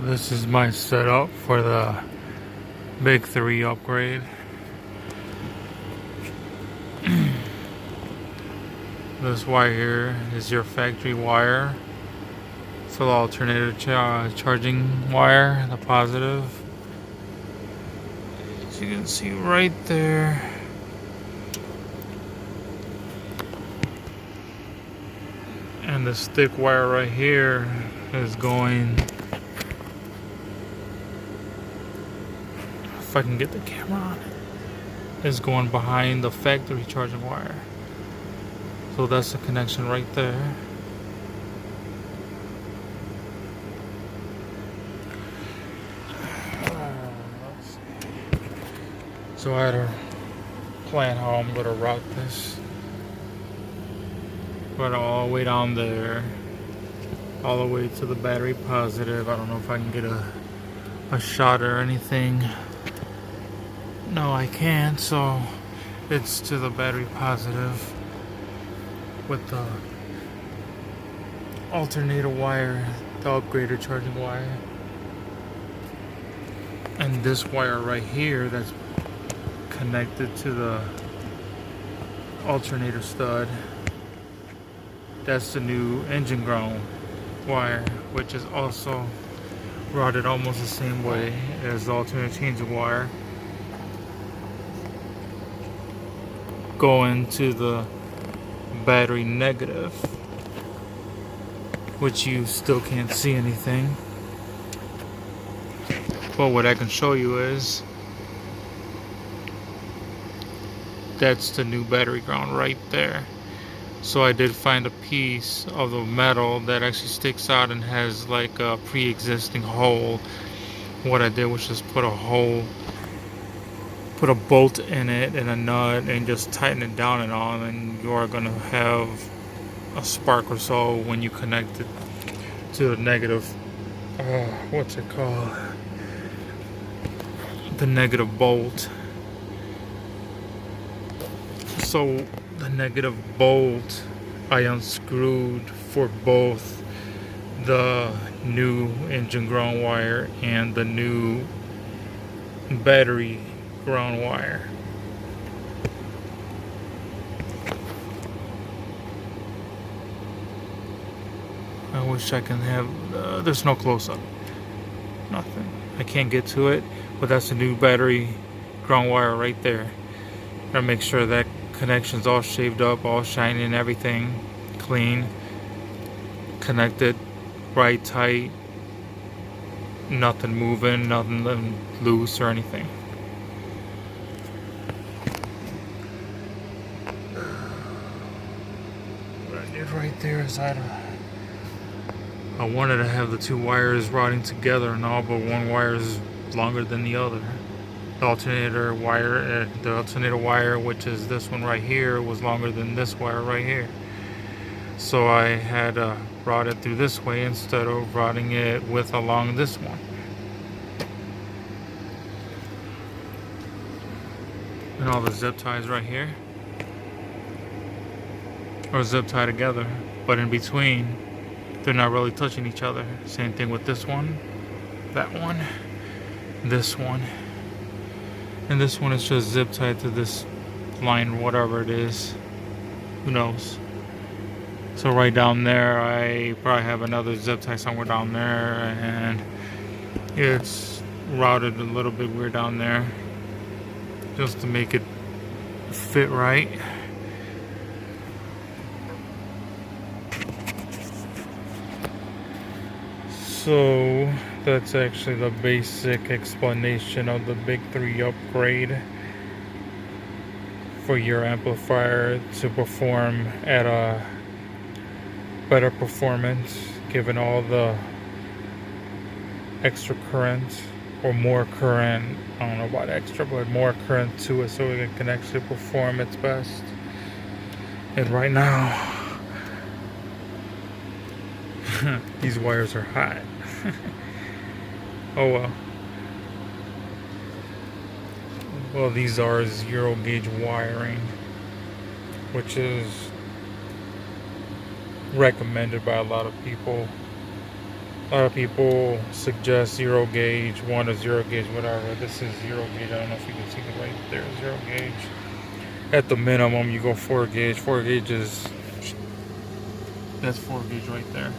This is my setup for the Big 3 upgrade. This wire here is your factory wire. It's the alternator charging wire, the positive. As you can see right there. And this thick wire right here is going, if I can get the camera on it, is going behind the factory charging wire. So that's the connection right there. So I had to plan how I'm gonna route this. But all the way down there, all the way to the battery positive. I don't know if I can get a shot or anything. No, I can't. So it's to the battery positive with the alternator wire, the upgrader charging wire. And this wire right here that's connected to the alternator stud, that's the new engine ground wire, which is also routed almost the same way as the alternator changing wire, going to the battery negative, which you still can't see anything. But what I can show you is that's the new battery ground right there. So I did find a piece of the metal that actually sticks out and has like a pre-existing hole. What I did was just put a bolt in it and a nut and just tighten it down and on, and you are gonna have a spark or so when you connect it to the negative, what's it called? The negative bolt. So the negative bolt I unscrewed for both the new engine ground wire and the new battery ground wire. I wish I can have, there's no close-up, nothing. I can't get to it, but that's the new battery ground wire right there. Gotta make sure that connection's all shaved up, all shiny and everything, clean, connected right tight, nothing moving, nothing loose or anything. What I did right there is I wanted to have the two wires routing together and all, but one wire is longer than the other. The alternator wire, which is this one right here, was longer than this wire right here. So I had to route it through this way instead of routing it along this one. And all the zip ties right here are zip tied together, but in between they're not really touching each other. Same thing with this one, that one, this one. And this one is just zip tied to this line, whatever it is. Who knows? So right down there, I probably have another zip tie somewhere down there, and it's routed a little bit weird down there, just to make it fit right. So that's actually the basic explanation of the Big 3 upgrade for your amplifier to perform at a better performance, given all the extra current or more current, I don't know about extra, but more current to it so it can actually perform its best. And right now these wires are hot. Oh well. Well, these are 0 gauge wiring, which is recommended by a lot of people A lot of people suggest 0 gauge, 1 or 0 gauge, whatever. This is 0 gauge. I don't know if you can see it right there. 0 gauge. At the minimum, you go 4 gauge. 4 gauge is, that's 4 gauge right there.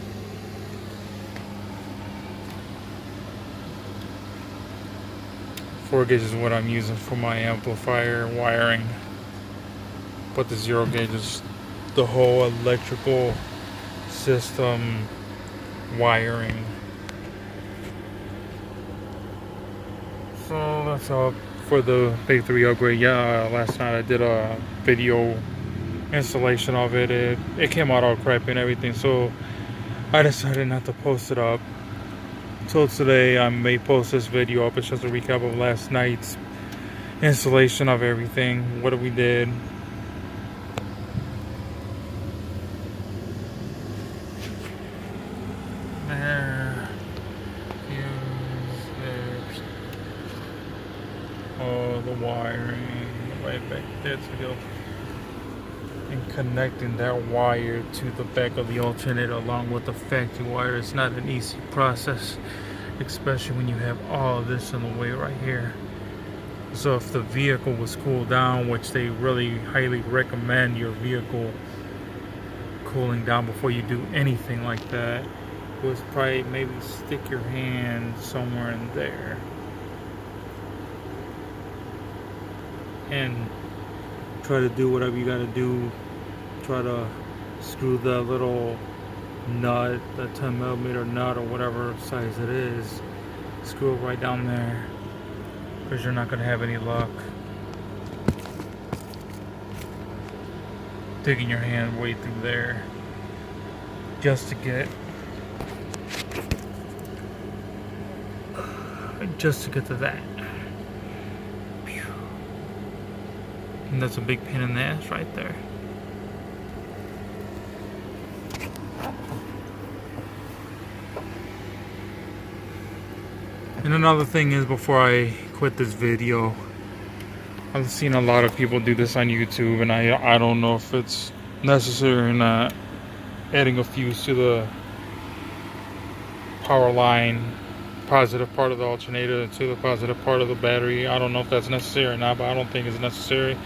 Four gauge is what I'm using for my amplifier wiring, but the 0 gauge is the whole electrical system wiring. So that's all for the Big 3 upgrade. Yeah, last night I did a video installation of it. It came out all crappy and everything, so I decided not to post it up. So today I may post this video up. It's just a recap of last night's installation of everything, what we did. There, there's all the wiring right back there to go, and connecting that wire to the back of the alternator along with the factory wire is not an easy process, especially when you have all of this in the way right here. So if the vehicle was cooled down, which they really highly recommend your vehicle cooling down before you do anything like that, was probably maybe stick your hand somewhere in there and try to do whatever you got to do. Try to screw the little nut, the 10mm nut or whatever size it is, screw it right down there, because you're not going to have any luck digging your hand way through there just to get to that. And that's a big pain in the ass right there. And another thing is, before I quit this video, I've seen a lot of people do this on YouTube, and I don't know if it's necessary or not, adding a fuse to the power line, positive part of the alternator to the positive part of the battery. I don't know if that's necessary or not, but I don't think it's necessary,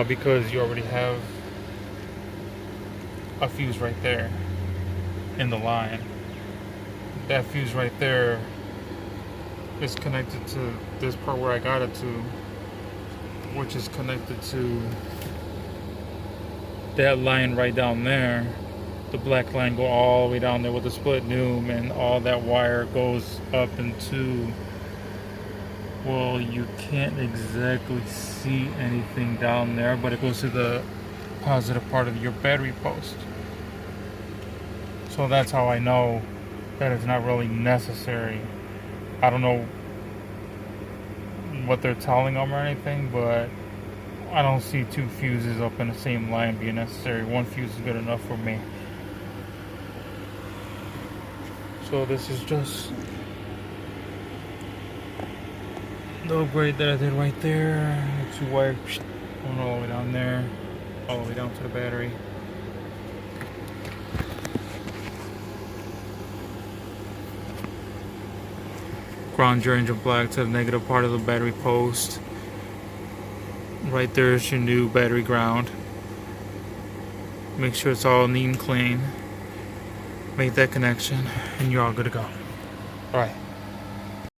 because you already have a fuse right there in the line. That fuse right there is connected to this part where I got it to, which is connected to that line right down there. The black line go all the way down there with the split noom, and all that wire goes up into, well, you can't exactly see anything down there, but it goes to the positive part of your battery post. So that's how I know that it's not really necessary. I don't know what they're telling them or anything, but I don't see 2 fuses up in the same line being necessary. 1 fuse is good enough for me. So this is just the upgrade that I did right there. 2 wires going all the way down there, all the way down to the battery. Ground your engine block to the negative part of the battery post. Right there is your new battery ground. Make sure it's all neat and clean. Make that connection and you're all good to go. Alright.